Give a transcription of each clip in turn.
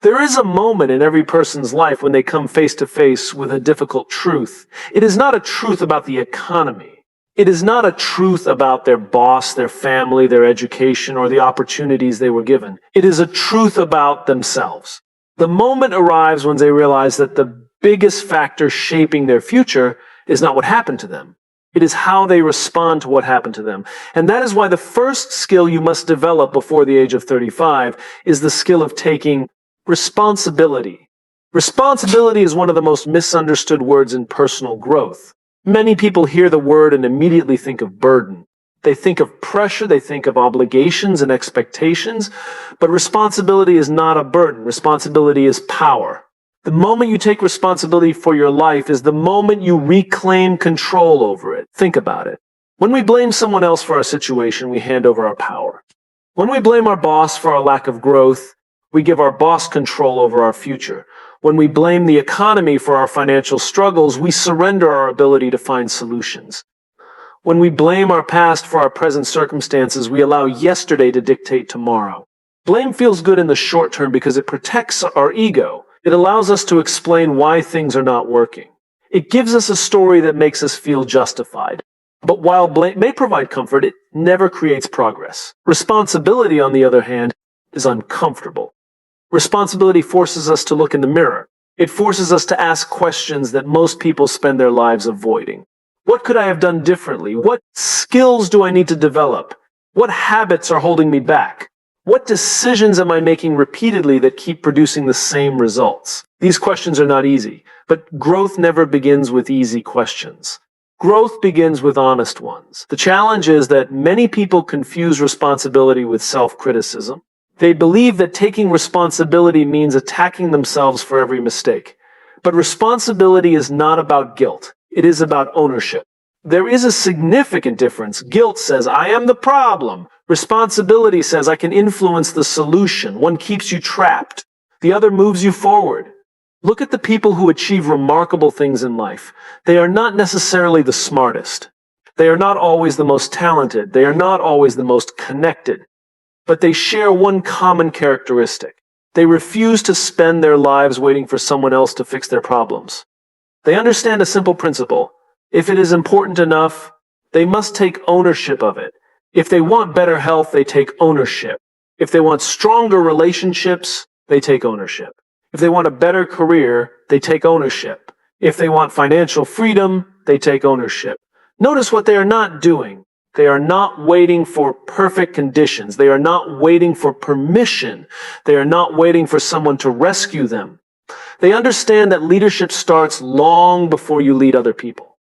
There is a moment in every person's life when they come face to face with a difficult truth. It is not a truth about the economy. It is not a truth about their boss, their family, their education, or the opportunities they were given. It is a truth about themselves. The moment arrives when they realize that the biggest factor shaping their future is not what happened to them. It is how they respond to what happened to them. And that is why the first skill you must develop before the age of 35 is the skill of taking responsibility. Responsibility is one of the most misunderstood words in personal growth. Many people hear the word and immediately think of burden. They think of pressure, they think of obligations and expectations, but responsibility is not a burden. Responsibility is power. The moment you take responsibility for your life is the moment you reclaim control over it. Think about it. When we blame someone else for our situation, we hand over our power. When we blame our boss for our lack of growth, we give our boss control over our future. When we blame the economy for our financial struggles, we surrender our ability to find solutions. When we blame our past for our present circumstances, we allow yesterday to dictate tomorrow. Blame feels good in the short term because it protects our ego. It allows us to explain why things are not working. It gives us a story that makes us feel justified. But while blame may provide comfort, it never creates progress. Responsibility, on the other hand, is uncomfortable. Responsibility forces us to look in the mirror. It forces us to ask questions that most people spend their lives avoiding. What could I have done differently? What skills do I need to develop? What habits are holding me back? What decisions am I making repeatedly that keep producing the same results? These questions are not easy, but growth never begins with easy questions. Growth begins with honest ones. The challenge is that many people confuse responsibility with self-criticism. They believe that taking responsibility means attacking themselves for every mistake. But responsibility is not about guilt. It is about ownership. There is a significant difference. Guilt says, I am the problem. Responsibility says, I can influence the solution. One keeps you trapped. The other moves you forward. Look at the people who achieve remarkable things in life. They are not necessarily the smartest. They are not always the most talented. They are not always the most connected. But they share one common characteristic. They refuse to spend their lives waiting for someone else to fix their problems. They understand a simple principle. If it is important enough, they must take ownership of it. If they want better health, they take ownership. If they want stronger relationships, they take ownership. If they want a better career, they take ownership. If they want financial freedom, they take ownership. Notice what they are not doing. They are not waiting for perfect conditions. They are not waiting for permission. They are not waiting for someone to rescue them. They understand that leadership starts long before you lead other people.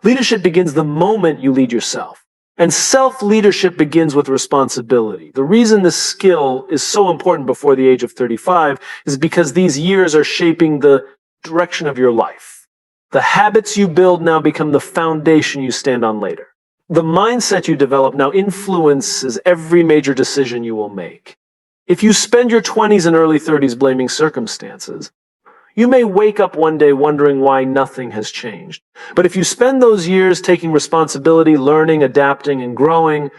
Leadership begins the moment you lead yourself. And self-leadership begins with responsibility. The reason this skill is so important before the age of 35 is because these years are shaping the direction of your life. The habits you build now become the foundation you stand on later. The mindset you develop now influences every major decision you will make. If you spend your 20s and early 30s blaming circumstances, you may wake up one day wondering why nothing has changed. But if you spend those years taking responsibility, learning, adapting, and growing,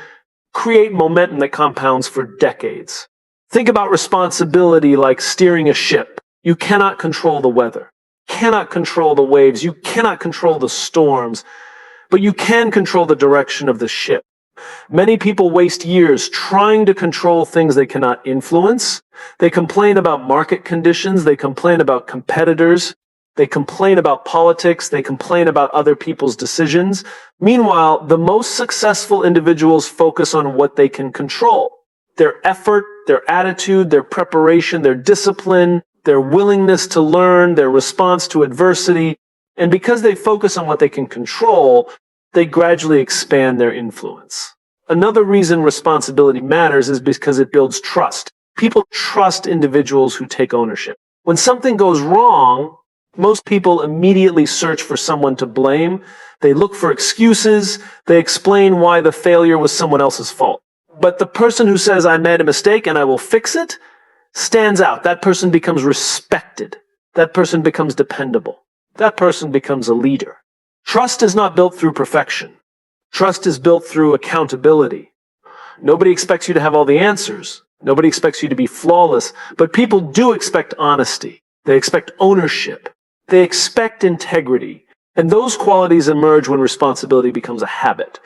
create momentum that compounds for decades. Think about responsibility like steering a ship. You cannot control the weather, cannot control the waves, you cannot control the storms, but you can control the direction of the ship. Many people waste years trying to control things they cannot influence. They complain about market conditions. They complain about competitors. They complain about politics. They complain about other people's decisions. Meanwhile, the most successful individuals focus on what they can control. Their effort, their attitude, their preparation, their discipline, their willingness to learn, their response to adversity. And because they focus on what they can control, they gradually expand their influence. Another reason responsibility matters is because it builds trust. People trust individuals who take ownership. When something goes wrong, most people immediately search for someone to blame. They look for excuses. They explain why the failure was someone else's fault. But the person who says, I made a mistake and I will fix it, stands out. That person becomes respected. That person becomes dependable. That person becomes a leader. Trust is not built through perfection. Trust is built through accountability. Nobody expects you to have all the answers, Nobody expects you to be flawless, but people do expect honesty. They expect ownership. They expect integrity. And those qualities emerge when responsibility becomes a habit.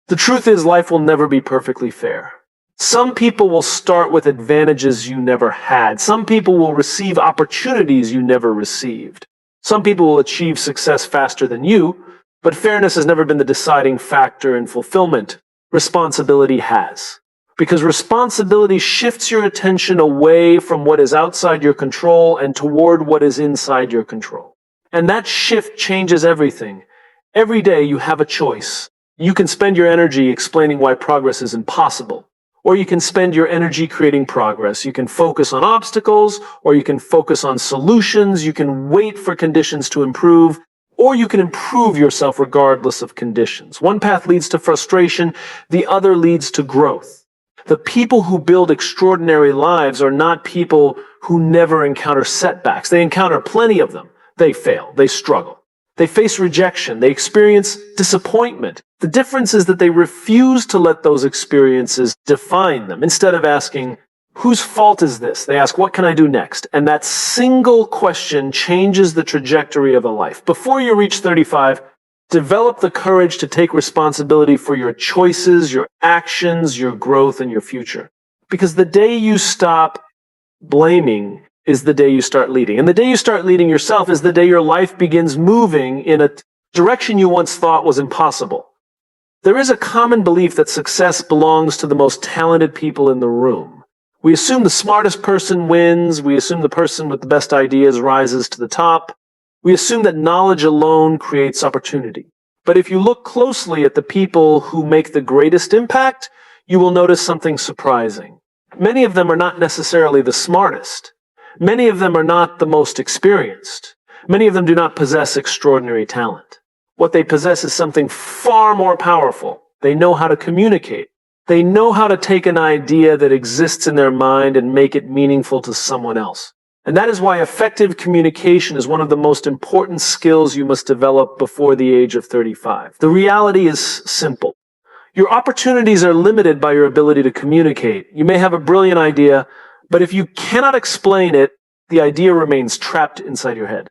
The truth is, life will never be perfectly fair. Some people will start with advantages you never had. Some people will receive opportunities you never received. Some people will achieve success faster than you, but fairness has never been the deciding factor in fulfillment. Responsibility has. Because responsibility shifts your attention away from what is outside your control and toward what is inside your control. And that shift changes everything. Every day you have a choice. You can spend your energy explaining why progress is impossible, or you can spend your energy creating progress. You can focus on obstacles, or you can focus on solutions. You can wait for conditions to improve, or you can improve yourself regardless of conditions. One path leads to frustration, the other leads to growth. The people who build extraordinary lives are not people who never encounter setbacks. They encounter plenty of them. They fail. They struggle. They face rejection. They experience disappointment. The difference is that they refuse to let those experiences define them. Instead of asking, whose fault is this? They ask, what can I do next? And that single question changes the trajectory of a life. Before you reach 35, develop the courage to take responsibility for your choices, your actions, your growth, and your future. Because the day you stop blaming is the day you start leading. And the day you start leading yourself is the day your life begins moving in a direction you once thought was impossible. There is a common belief that success belongs to the most talented people in the room. We assume the smartest person wins. We assume the person with the best ideas rises to the top. We assume that knowledge alone creates opportunity. But if you look closely at the people who make the greatest impact, you will notice something surprising. Many of them are not necessarily the smartest. Many of them are not the most experienced. Many of them do not possess extraordinary talent. What they possess is something far more powerful. They know how to communicate. They know how to take an idea that exists in their mind and make it meaningful to someone else. And that is why effective communication is one of the most important skills you must develop before the age of 35. The reality is simple. Your opportunities are limited by your ability to communicate. You may have a brilliant idea, but if you cannot explain it, the idea remains trapped inside your head.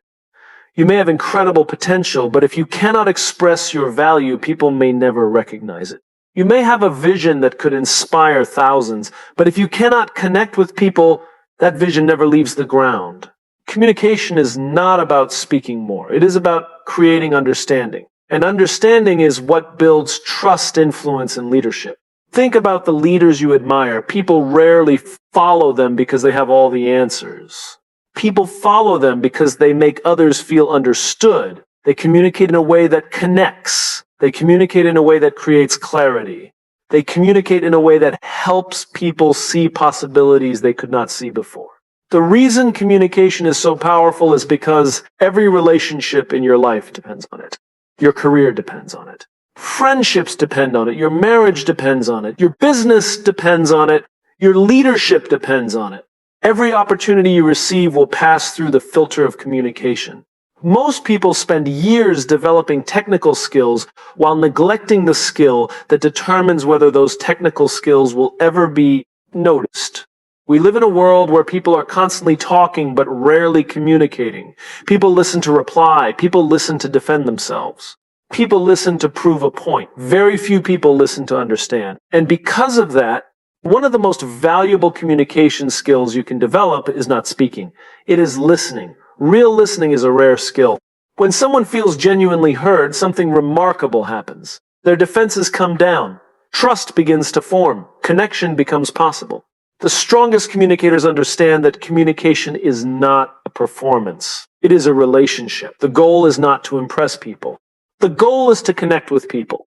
You may have incredible potential, but if you cannot express your value, people may never recognize it. You may have a vision that could inspire thousands, but if you cannot connect with people, that vision never leaves the ground. Communication is not about speaking more. It is about creating understanding. And understanding is what builds trust, influence, and leadership. Think about the leaders you admire. People rarely follow them because they have all the answers. People follow them because they make others feel understood. They communicate in a way that connects. They communicate in a way that creates clarity. They communicate in a way that helps people see possibilities they could not see before. The reason communication is so powerful is because every relationship in your life depends on it. Your career depends on it. Friendships depend on it. Your marriage depends on it. Your business depends on it. Your leadership depends on it. Every opportunity you receive will pass through the filter of communication. Most people spend years developing technical skills while neglecting the skill that determines whether those technical skills will ever be noticed. We live in a world where people are constantly talking but rarely communicating. People listen to reply. People listen to defend themselves. People listen to prove a point. Very few people listen to understand. And because of that, one of the most valuable communication skills you can develop is not speaking. It is listening. Real listening is a rare skill. When someone feels genuinely heard, something remarkable happens. Their defenses come down. Trust begins to form. Connection becomes possible. The strongest communicators understand that communication is not a performance. It is a relationship. The goal is not to impress people. The goal is to connect with people.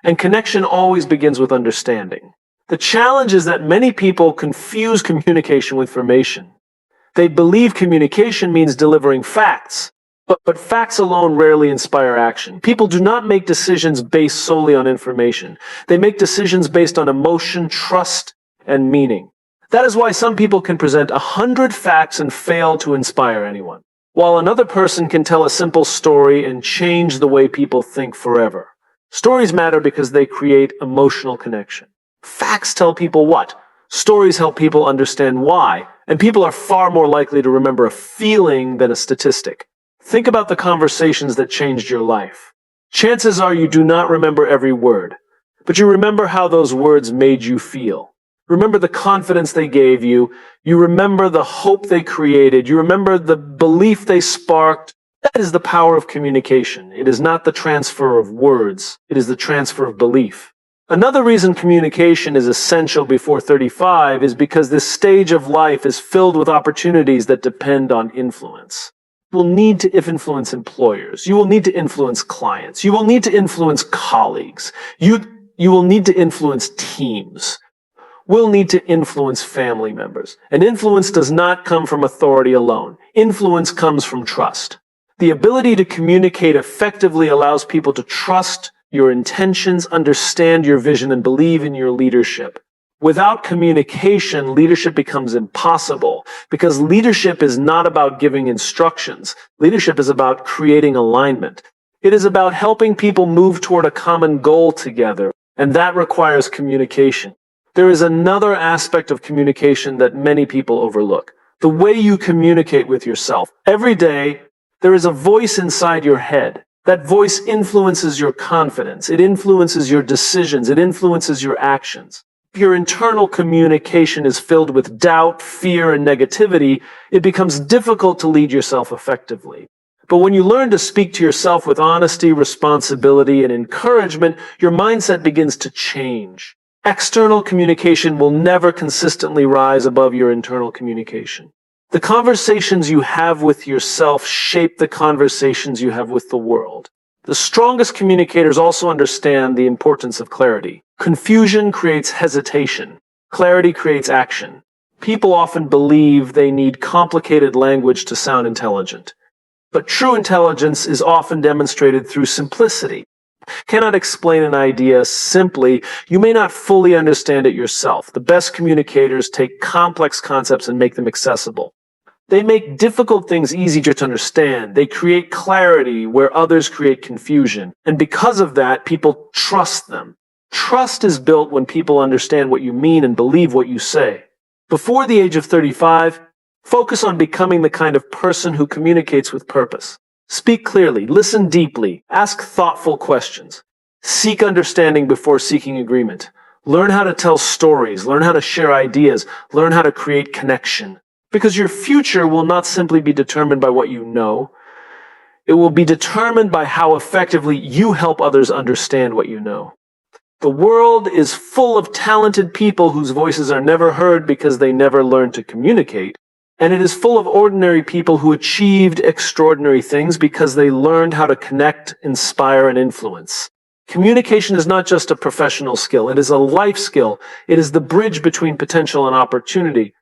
And connection always begins with understanding. The challenge is that many people confuse communication with information. They believe communication means delivering facts, but facts alone rarely inspire action. People do not make decisions based solely on information. They make decisions based on emotion, trust, and meaning. That is why some people can present 100 facts and fail to inspire anyone, while another person can tell a simple story and change the way people think forever. Stories matter because they create emotional connection. Facts tell people what? Stories help people understand why, and people are far more likely to remember a feeling than a statistic. Think about the conversations that changed your life. Chances are you do not remember every word, but you remember how those words made you feel. Remember the confidence they gave you. You remember the hope they created. You remember the belief they sparked. That is the power of communication. It is not the transfer of words. It is the transfer of belief. Another reason communication is essential before 35 is because this stage of life is filled with opportunities that depend on influence. You will need to influence employers. You will need to influence clients. You will need to influence colleagues. You will need to influence teams. We'll need to influence family members. And influence does not come from authority alone. Influence comes from trust. The ability to communicate effectively allows people to trust your intentions, understand your vision, and believe in your leadership. Without communication, leadership becomes impossible because leadership is not about giving instructions. Leadership is about creating alignment. It is about helping people move toward a common goal together, and that requires communication. There is another aspect of communication that many people overlook: the way you communicate with yourself. Every day, there is a voice inside your head. That voice influences your confidence. It influences your decisions. It influences your actions. If your internal communication is filled with doubt, fear, and negativity, it becomes difficult to lead yourself effectively. But when you learn to speak to yourself with honesty, responsibility, and encouragement, your mindset begins to change. External communication will never consistently rise above your internal communication. The conversations you have with yourself shape the conversations you have with the world. The strongest communicators also understand the importance of clarity. Confusion creates hesitation. Clarity creates action. People often believe they need complicated language to sound intelligent. But true intelligence is often demonstrated through simplicity. Cannot explain an idea simply, you may not fully understand it yourself. The best communicators take complex concepts and make them accessible. They make difficult things easier to understand. They create clarity where others create confusion. And because of that, people trust them. Trust is built when people understand what you mean and believe what you say. Before the age of 35, focus on becoming the kind of person who communicates with purpose. Speak clearly, listen deeply, ask thoughtful questions. Seek understanding before seeking agreement. Learn how to tell stories, learn how to share ideas, learn how to create connection. Because your future will not simply be determined by what you know. It will be determined by how effectively you help others understand what you know. The world is full of talented people whose voices are never heard because they never learned to communicate. And it is full of ordinary people who achieved extraordinary things because they learned how to connect, inspire, and influence. Communication is not just a professional skill. It is a life skill. It is the bridge between potential and opportunity.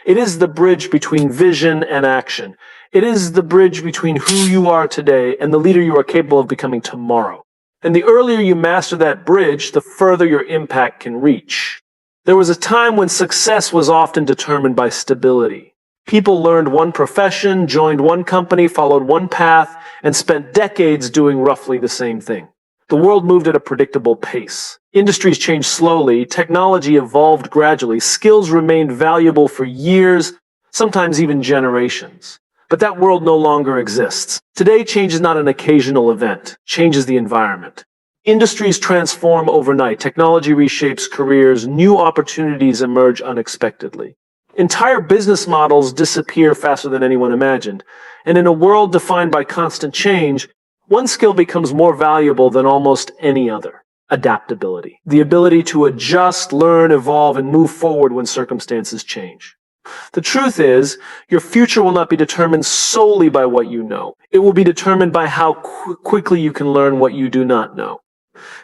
It is the bridge between vision and action. It is the bridge between who you are today and the leader you are capable of becoming tomorrow. And the earlier you master that bridge, the further your impact can reach. There was a time when success was often determined by stability. People learned one profession, joined one company, followed one path, and spent decades doing roughly the same thing. The world moved at a predictable pace. Industries changed slowly, technology evolved gradually, skills remained valuable for years, sometimes even generations. But that world no longer exists. Today, change is not an occasional event. Change is the environment. Industries transform overnight. Technology reshapes careers. New opportunities emerge unexpectedly. Entire business models disappear faster than anyone imagined. And in a world defined by constant change, one skill becomes more valuable than almost any other: adaptability. The ability to adjust, learn, evolve, and move forward when circumstances change. The truth is, your future will not be determined solely by what you know. It will be determined by how quickly you can learn what you do not know.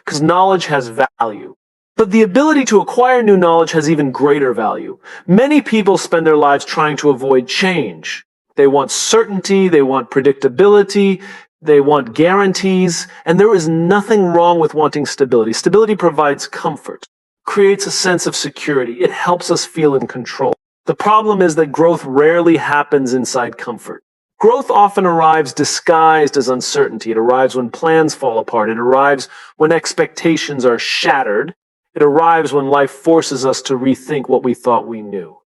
Because knowledge has value. But the ability to acquire new knowledge has even greater value. Many people spend their lives trying to avoid change. They want certainty, they want predictability, they want guarantees, and there is nothing wrong with wanting stability. Stability provides comfort, creates a sense of security. It helps us feel in control. The problem is that growth rarely happens inside comfort. Growth often arrives disguised as uncertainty. It arrives when plans fall apart. It arrives when expectations are shattered. It arrives when life forces us to rethink what we thought we knew.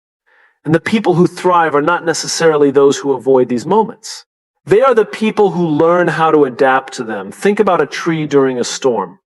And the people who thrive are not necessarily those who avoid these moments. They are the people who learn how to adapt to them. Think about a tree during a storm.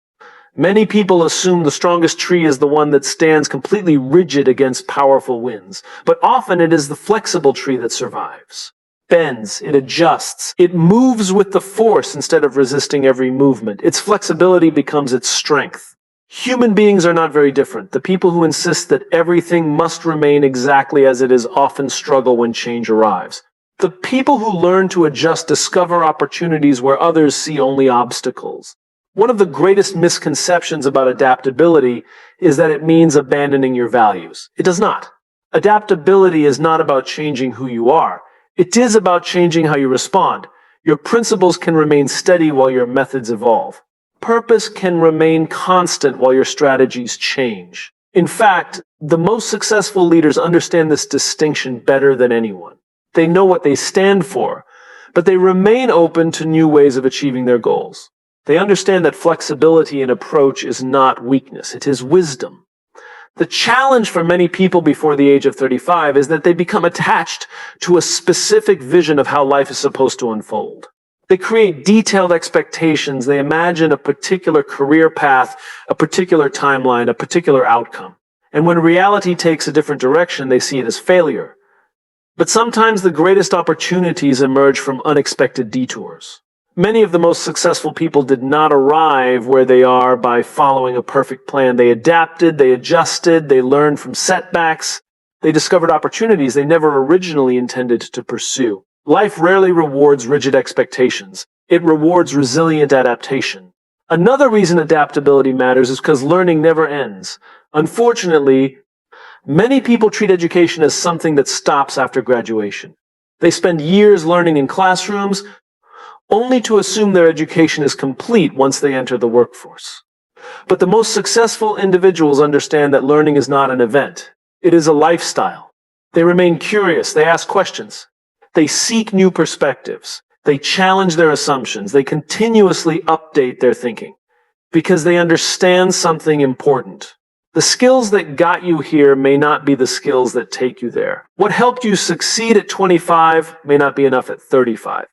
Many people assume the strongest tree is the one that stands completely rigid against powerful winds, but often it is the flexible tree that survives. Bends, it adjusts, it moves with the force instead of resisting every movement. Its flexibility becomes its strength. Human beings are not very different. The people who insist that everything must remain exactly as it is often struggle when change arrives. The people who learn to adjust discover opportunities where others see only obstacles. One of the greatest misconceptions about adaptability is that it means abandoning your values. It does not. Adaptability is not about changing who you are. It is about changing how you respond. Your principles can remain steady while your methods evolve. Purpose can remain constant while your strategies change. In fact, the most successful leaders understand this distinction better than anyone. They know what they stand for, but they remain open to new ways of achieving their goals. They understand that flexibility in approach is not weakness, it is wisdom. The challenge for many people before the age of 35 is that they become attached to a specific vision of how life is supposed to unfold. They create detailed expectations, they imagine a particular career path, a particular timeline, a particular outcome. And when reality takes a different direction, they see it as failure. But sometimes the greatest opportunities emerge from unexpected detours. Many of the most successful people did not arrive where they are by following a perfect plan. They adapted, they adjusted, they learned from setbacks. They discovered opportunities they never originally intended to pursue. Life rarely rewards rigid expectations. It rewards resilient adaptation. Another reason adaptability matters is because learning never ends. Unfortunately, many people treat education as something that stops after graduation. They spend years learning in classrooms, only to assume their education is complete once they enter the workforce. But the most successful individuals understand that learning is not an event. It is a lifestyle. They remain curious. They ask questions. They seek new perspectives. They challenge their assumptions. They continuously update their thinking because they understand something important. The skills that got you here may not be the skills that take you there. What helped you succeed at 25 may not be enough at 35.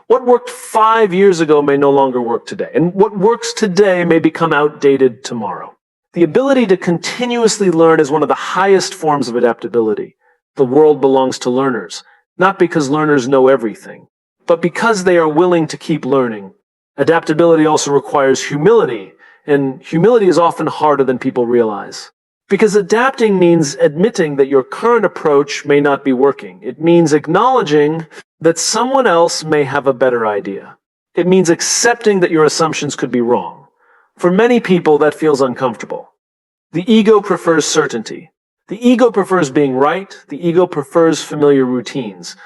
What worked 5 years ago may no longer work today, and what works today may become outdated tomorrow. The ability to continuously learn is one of the highest forms of adaptability. The world belongs to learners, not because learners know everything, but because they are willing to keep learning. Adaptability also requires humility, and humility is often harder than people realize. Because adapting means admitting that your current approach may not be working. It means acknowledging that someone else may have a better idea. It means accepting that your assumptions could be wrong. For many people, that feels uncomfortable. The ego prefers certainty. The ego prefers being right. The ego prefers familiar routines.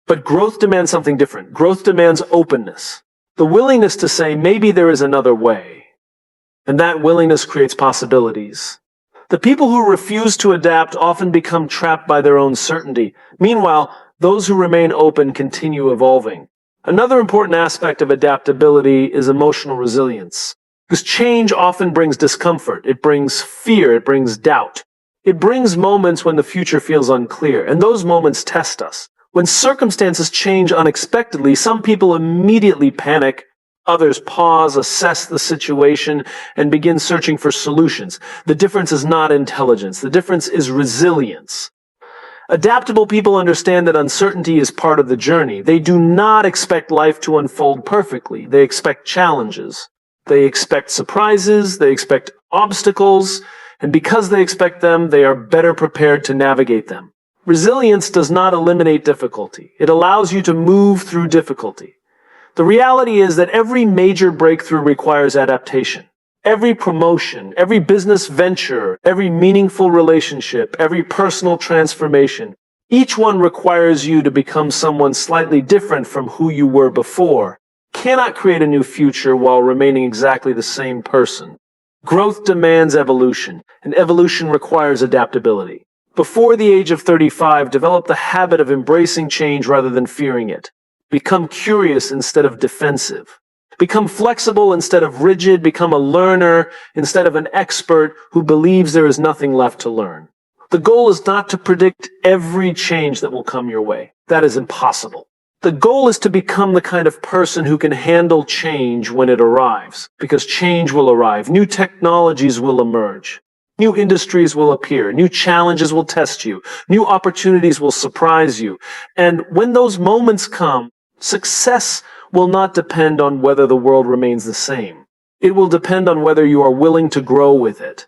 But growth demands something different. Growth demands openness. The willingness to say, maybe there is another way. And that willingness creates possibilities. The people who refuse to adapt often become trapped by their own certainty. Meanwhile, those who remain open continue evolving. Another important aspect of adaptability is emotional resilience. Because change often brings discomfort. It brings fear. It brings doubt. It brings moments when the future feels unclear, and those moments test us. When circumstances change unexpectedly, some people immediately panic. Others pause, assess the situation, and begin searching for solutions. The difference is not intelligence. The difference is resilience. Adaptable people understand that uncertainty is part of the journey. They do not expect life to unfold perfectly. They expect challenges. They expect surprises. They expect obstacles. And because they expect them, they are better prepared to navigate them. Resilience does not eliminate difficulty. It allows you to move through difficulty. The reality is that every major breakthrough requires adaptation. Every promotion, every business venture, every meaningful relationship, every personal transformation, each one requires you to become someone slightly different from who you were before. You cannot create a new future while remaining exactly the same person. Growth demands evolution, and evolution requires adaptability. Before the age of 35, develop the habit of embracing change rather than fearing it. Become curious instead of defensive. Become flexible instead of rigid. Become a learner instead of an expert who believes there is nothing left to learn. The goal is not to predict every change that will come your way. That is impossible. The goal is to become the kind of person who can handle change when it arrives, because change will arrive. New technologies will emerge. New industries will appear. New challenges will test you. New opportunities will surprise you. And when those moments come, success will not depend on whether the world remains the same. It will depend on whether you are willing to grow with it.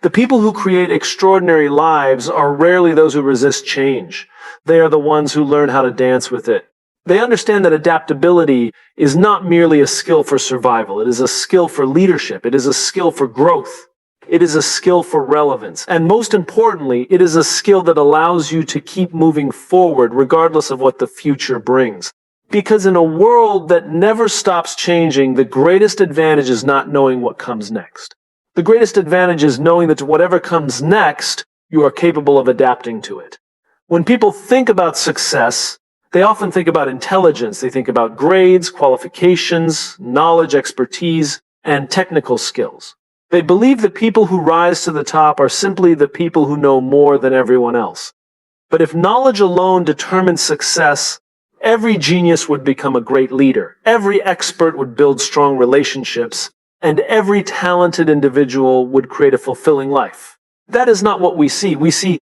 The people who create extraordinary lives are rarely those who resist change. They are the ones who learn how to dance with it. They understand that adaptability is not merely a skill for survival. It is a skill for leadership. It is a skill for growth. It is a skill for relevance. And most importantly, it is a skill that allows you to keep moving forward regardless of what the future brings. Because in a world that never stops changing, the greatest advantage is not knowing what comes next. The greatest advantage is knowing that whatever comes next, you are capable of adapting to it. When people think about success, they often think about intelligence. They think about grades, qualifications, knowledge, expertise, and technical skills. They believe that people who rise to the top are simply the people who know more than everyone else. But if knowledge alone determines success, every genius would become a great leader. Every expert would build strong relationships, and every talented individual would create a fulfilling life. That is not what we see. We see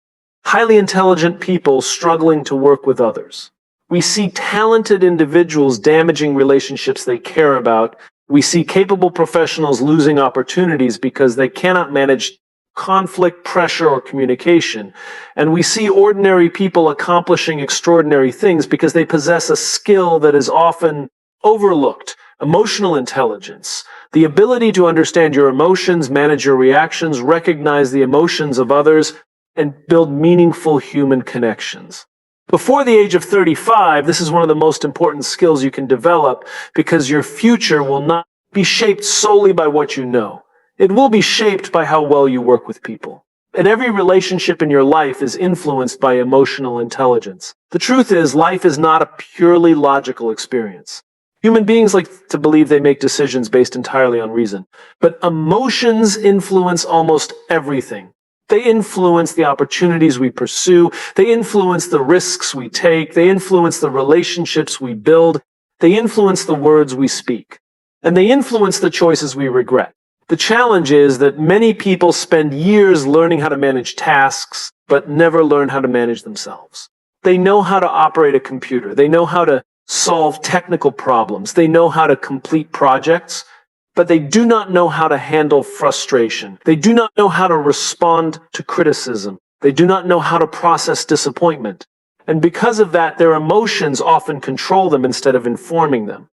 highly intelligent people struggling to work with others. We see talented individuals damaging relationships they care about. We see capable professionals losing opportunities because they cannot manage conflict, pressure, or communication. And we see ordinary people accomplishing extraordinary things because they possess a skill that is often overlooked: emotional intelligence, the ability to understand your emotions, manage your reactions, recognize the emotions of others, and build meaningful human connections. Before the age of 35, this is one of the most important skills you can develop, because your future will not be shaped solely by what you know. It will be shaped by how well you work with people. And every relationship in your life is influenced by emotional intelligence. The truth is, life is not a purely logical experience. Human beings like to believe they make decisions based entirely on reason. But emotions influence almost everything. They influence the opportunities we pursue. They influence the risks we take. They influence the relationships we build. They influence the words we speak. And they influence the choices we regret. The challenge is that many people spend years learning how to manage tasks, but never learn how to manage themselves. They know how to operate a computer. They know how to solve technical problems. They know how to complete projects, but they do not know how to handle frustration. They do not know how to respond to criticism. They do not know how to process disappointment. And because of that, their emotions often control them instead of informing them.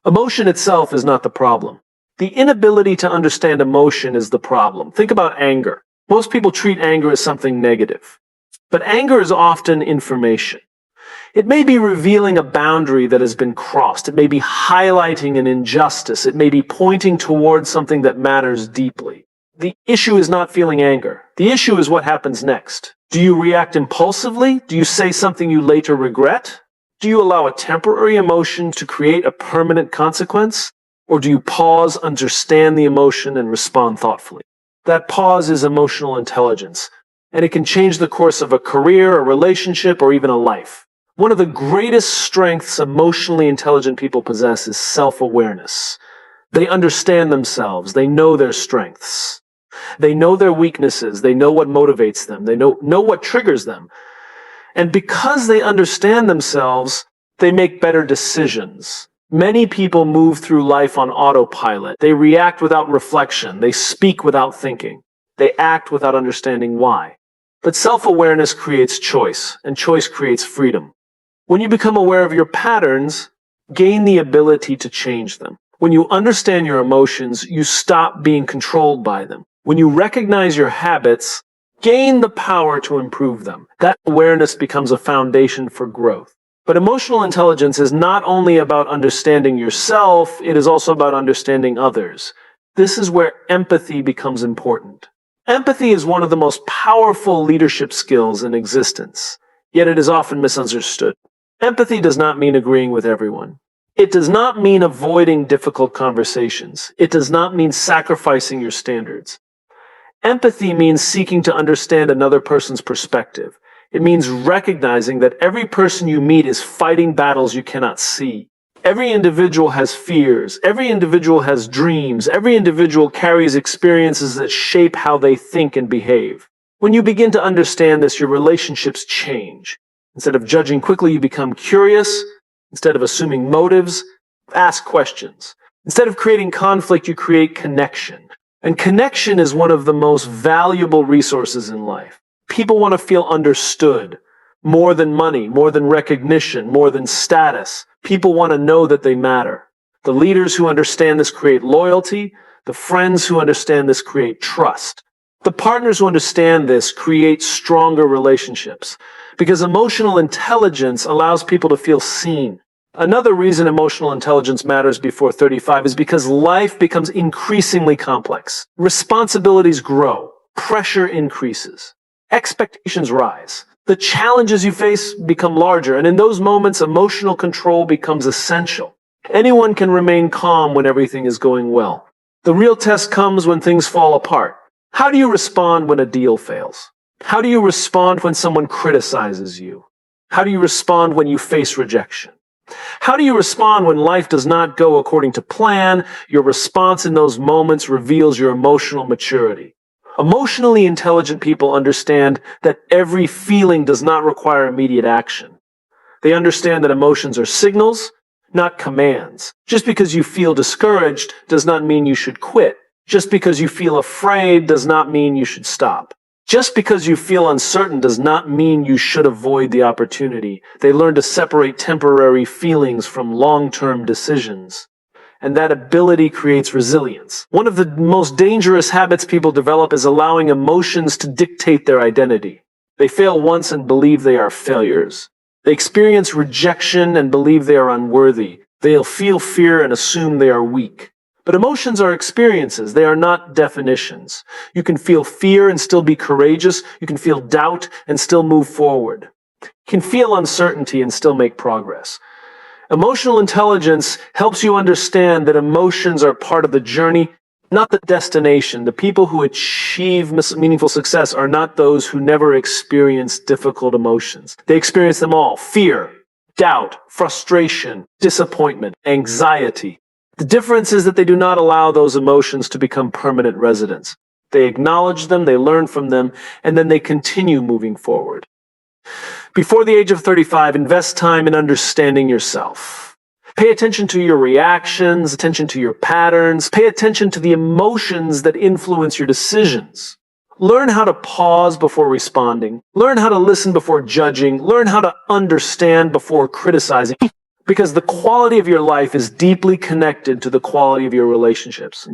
Emotion itself is not the problem. The inability to understand emotion is the problem. Think about anger. Most people treat anger as something negative. But anger is often information. It may be revealing a boundary that has been crossed. It may be highlighting an injustice. It may be pointing towards something that matters deeply. The issue is not feeling anger. The issue is what happens next. Do you react impulsively? Do you say something you later regret? Do you allow a temporary emotion to create a permanent consequence? Or do you pause, understand the emotion, and respond thoughtfully? That pause is emotional intelligence, and it can change the course of a career, a relationship, or even a life. One of the greatest strengths emotionally intelligent people possess is self-awareness. They understand themselves. They know their strengths. They know their weaknesses. They know what motivates them. They know what triggers them. And because they understand themselves, they make better decisions. Many people move through life on autopilot. They react without reflection. They speak without thinking. They act without understanding why. But self-awareness creates choice, and choice creates freedom. When you become aware of your patterns, gain the ability to change them. When you understand your emotions, you stop being controlled by them. When you recognize your habits, gain the power to improve them. That awareness becomes a foundation for growth. But emotional intelligence is not only about understanding yourself, it is also about understanding others. This is where empathy becomes important. Empathy is one of the most powerful leadership skills in existence, yet it is often misunderstood. Empathy does not mean agreeing with everyone. It does not mean avoiding difficult conversations. It does not mean sacrificing your standards. Empathy means seeking to understand another person's perspective. It means recognizing that every person you meet is fighting battles you cannot see. Every individual has fears. Every individual has dreams. Every individual carries experiences that shape how they think and behave. When you begin to understand this, your relationships change. Instead of judging quickly, you become curious. Instead of assuming motives, ask questions. Instead of creating conflict, you create connection. And connection is one of the most valuable resources in life. People want to feel understood. More than money, more than recognition, more than status. People want to know that they matter. The leaders who understand this create loyalty. The friends who understand this create trust. The partners who understand this create stronger relationships. Because emotional intelligence allows people to feel seen. Another reason emotional intelligence matters before 35 is because life becomes increasingly complex. Responsibilities grow. Pressure increases. Expectations rise. The challenges you face become larger, and in those moments, emotional control becomes essential. Anyone can remain calm when everything is going well. The real test comes when things fall apart. How do you respond when a deal fails? How do you respond when someone criticizes you? How do you respond when you face rejection? How do you respond when life does not go according to plan? Your response in those moments reveals your emotional maturity. Emotionally intelligent people understand that every feeling does not require immediate action. They understand that emotions are signals, not commands. Just because you feel discouraged does not mean you should quit. Just because you feel afraid does not mean you should stop. Just because you feel uncertain does not mean you should avoid the opportunity. They learn to separate temporary feelings from long-term decisions. And that ability creates resilience. One of the most dangerous habits people develop is allowing emotions to dictate their identity. They fail once and believe they are failures. They experience rejection and believe they are unworthy. They'll feel fear and assume they are weak. But emotions are experiences. They are not definitions. You can feel fear and still be courageous. You can feel doubt and still move forward. You can feel uncertainty and still make progress. Emotional intelligence helps you understand that emotions are part of the journey, not the destination. The people who achieve meaningful success are not those who never experience difficult emotions. They experience them all: fear, doubt, frustration, disappointment, anxiety. The difference is that they do not allow those emotions to become permanent residents. They acknowledge them, they learn from them, and then they continue moving forward. Before the age of 35, invest time in understanding yourself. Pay attention to your reactions, attention to your patterns, pay attention to the emotions that influence your decisions. Learn how to pause before responding. Learn how to listen before judging. Learn how to understand before criticizing. Because the quality of your life is deeply connected to the quality of your relationships.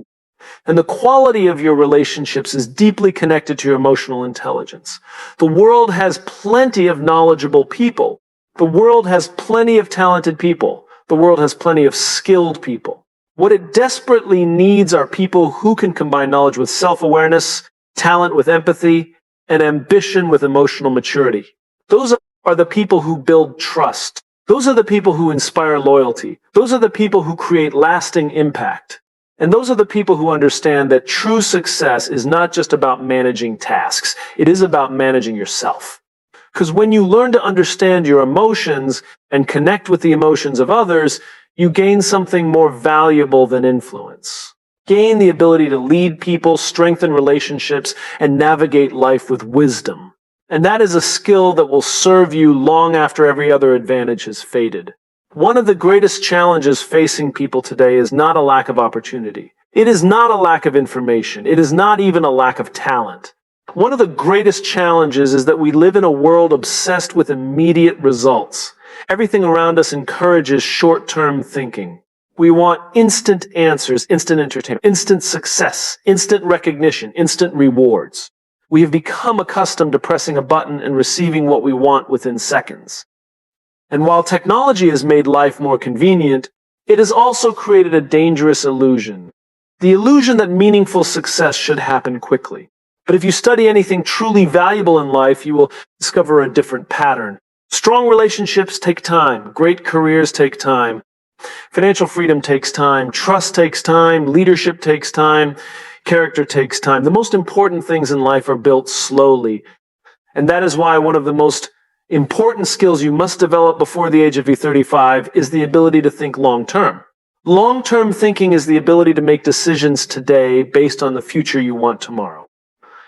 And the quality of your relationships is deeply connected to your emotional intelligence. The world has plenty of knowledgeable people. The world has plenty of talented people. The world has plenty of skilled people. What it desperately needs are people who can combine knowledge with self-awareness, talent with empathy, and ambition with emotional maturity. Those are the people who build trust. Those are the people who inspire loyalty. Those are the people who create lasting impact. And those are the people who understand that true success is not just about managing tasks. It is about managing yourself. Because when you learn to understand your emotions and connect with the emotions of others, you gain something more valuable than influence. Gain the ability to lead people, strengthen relationships, and navigate life with wisdom. And that is a skill that will serve you long after every other advantage has faded. One of the greatest challenges facing people today is not a lack of opportunity. It is not a lack of information. It is not even a lack of talent. One of the greatest challenges is that we live in a world obsessed with immediate results. Everything around us encourages short-term thinking. We want instant answers, instant entertainment, instant success, instant recognition, instant rewards. We have become accustomed to pressing a button and receiving what we want within seconds. And while technology has made life more convenient, it has also created a dangerous illusion. The illusion that meaningful success should happen quickly. But if you study anything truly valuable in life, you will discover a different pattern. Strong relationships take time. Great careers take time. Financial freedom takes time, trust takes time, leadership takes time, character takes time. The most important things in life are built slowly. And that is why one of the most important skills you must develop before the age of 35 is the ability to think long term. Long-term thinking is the ability to make decisions today based on the future you want tomorrow.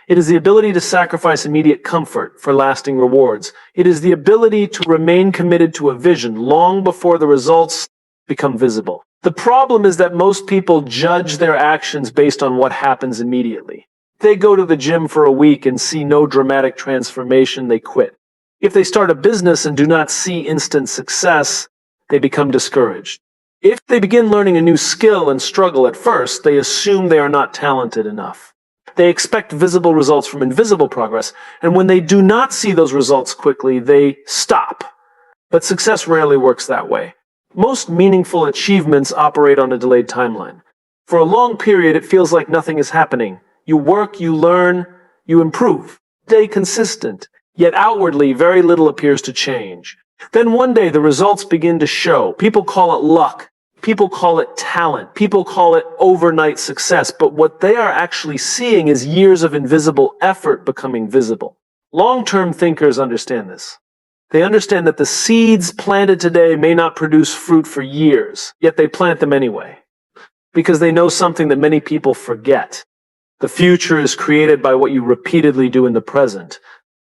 It is the ability to sacrifice immediate comfort for lasting rewards. It is the ability to remain committed to a vision long before the results become visible. The problem is that most people judge their actions based on what happens immediately. They go to the gym for a week and see no dramatic transformation, they quit. If they start a business and do not see instant success, they become discouraged. If they begin learning a new skill and struggle at first, they assume they are not talented enough. They expect visible results from invisible progress, and when they do not see those results quickly, they stop. But success rarely works that way. Most meaningful achievements operate on a delayed timeline. For a long period, it feels like nothing is happening. You work, you learn, you improve. Stay consistent. Yet outwardly, very little appears to change. Then one day, the results begin to show. People call it luck. People call it talent. People call it overnight success. But what they are actually seeing is years of invisible effort becoming visible. Long-term thinkers understand this. They understand that the seeds planted today may not produce fruit for years, yet they plant them anyway. Because they know something that many people forget. The future is created by what you repeatedly do in the present.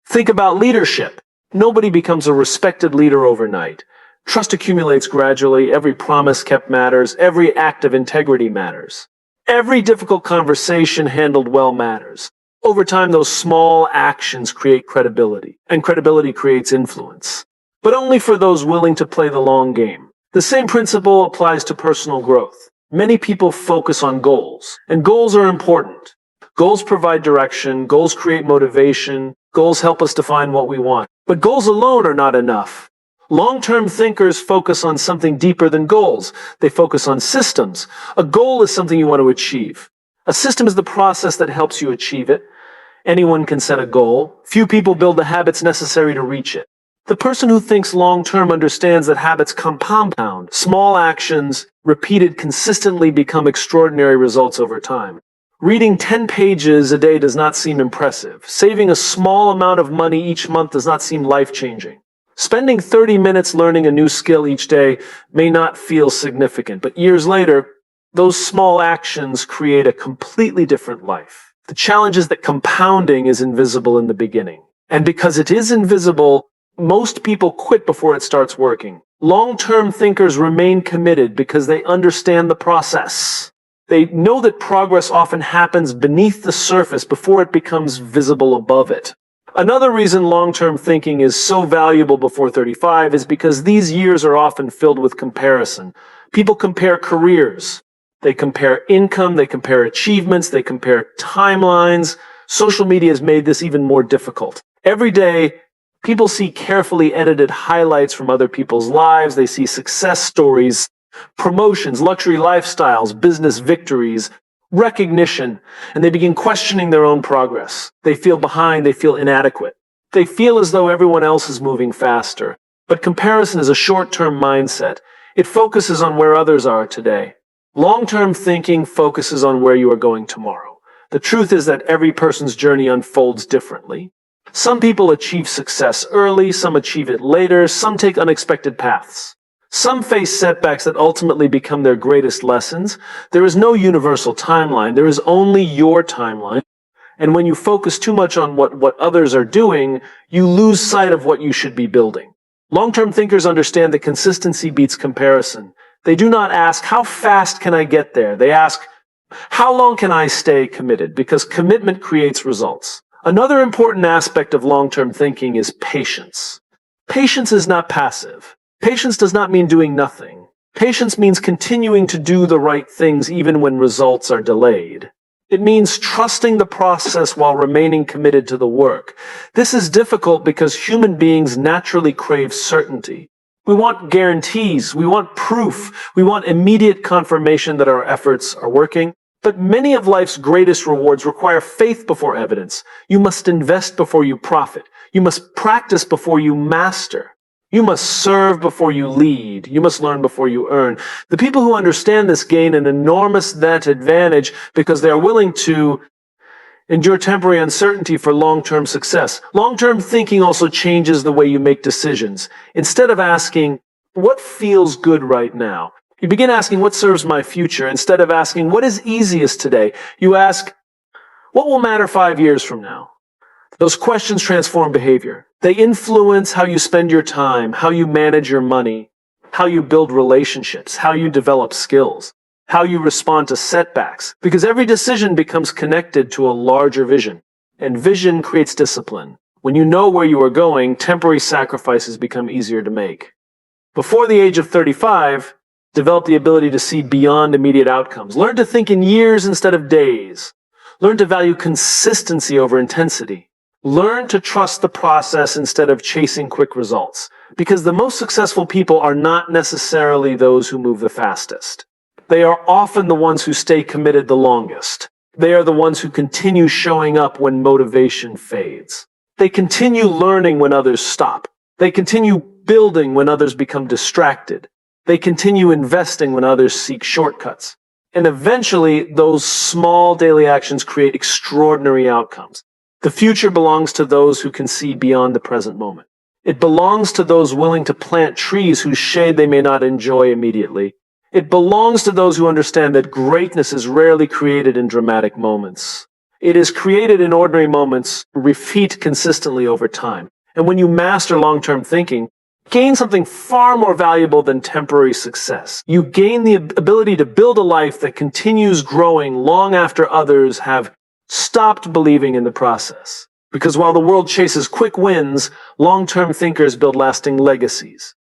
Think about leadership. Nobody becomes a respected leader overnight. Trust accumulates gradually. Every promise kept matters. Every act of integrity matters. Every difficult conversation handled well matters. Over time, those small actions create credibility, and credibility creates influence. But only for those willing to play the long game. The same principle applies to personal growth. Many people focus on goals, and goals are important. Goals provide direction, goals create motivation, goals help us define what we want. But goals alone are not enough. Long-term thinkers focus on something deeper than goals. They focus on systems. A goal is something you want to achieve. A system is the process that helps you achieve it. Anyone can set a goal. Few people build the habits necessary to reach it. The person who thinks long-term understands that habits compound. Small actions, repeated consistently, become extraordinary results over time. Reading 10 pages a day does not seem impressive. Saving a small amount of money each month does not seem life-changing. Spending 30 minutes learning a new skill each day may not feel significant, but years later, those small actions create a completely different life. The challenge is that compounding is invisible in the beginning. And because it is invisible, most people quit before it starts working. Long-term thinkers remain committed because they understand the process. They know that progress often happens beneath the surface before it becomes visible above it. Another reason long-term thinking is so valuable before 35 is because these years are often filled with comparison. People compare careers. They compare income. They compare achievements. They compare timelines. Social media has made this even more difficult. Every day, people see carefully edited highlights from other people's lives. They see success stories, promotions, luxury lifestyles, business victories, recognition, and they begin questioning their own progress. They feel behind, they feel inadequate. They feel as though everyone else is moving faster. But comparison is a short-term mindset. It focuses on where others are today. Long-term thinking focuses on where you are going tomorrow. The truth is that every person's journey unfolds differently. Some people achieve success early, some achieve it later, some take unexpected paths. Some face setbacks that ultimately become their greatest lessons. There is no universal timeline. There is only your timeline. And when you focus too much on what others are doing, you lose sight of what you should be building. Long-term thinkers understand that consistency beats comparison. They do not ask, how fast can I get there? They ask, how long can I stay committed? Because commitment creates results. Another important aspect of long-term thinking is patience. Patience is not passive. Patience does not mean doing nothing. Patience means continuing to do the right things even when results are delayed. It means trusting the process while remaining committed to the work. This is difficult because human beings naturally crave certainty. We want guarantees. We want proof. We want immediate confirmation that our efforts are working. But many of life's greatest rewards require faith before evidence. You must invest before you profit. You must practice before you master. You must serve before you lead. You must learn before you earn. The people who understand this gain an enormous net advantage because they are willing to endure temporary uncertainty for long-term success. Long-term thinking also changes the way you make decisions. Instead of asking, what feels good right now? You begin asking, what serves my future? Instead of asking, what is easiest today? You ask, what will matter 5 years from now? Those questions transform behavior. They influence how you spend your time, how you manage your money, how you build relationships, how you develop skills, how you respond to setbacks, because every decision becomes connected to a larger vision. And vision creates discipline. When you know where you are going, temporary sacrifices become easier to make. Before the age of 35, develop the ability to see beyond immediate outcomes. Learn to think in years instead of days. Learn to value consistency over intensity. Learn to trust the process instead of chasing quick results, because the most successful people are not necessarily those who move the fastest. They are often the ones who stay committed the longest. They are the ones who continue showing up when motivation fades. They continue learning when others stop. They continue building when others become distracted. They continue investing when others seek shortcuts. And eventually, those small daily actions create extraordinary outcomes. The future belongs to those who can see beyond the present moment. It belongs to those willing to plant trees whose shade they may not enjoy immediately. It belongs to those who understand that greatness is rarely created in dramatic moments. It is created in ordinary moments, repeat consistently over time. And when you master long-term thinking, gain something far more valuable than temporary success. You gain the ability to build a life that continues growing long after others have stopped believing in the process. Because while the world chases quick wins, long-term thinkers build lasting legacies.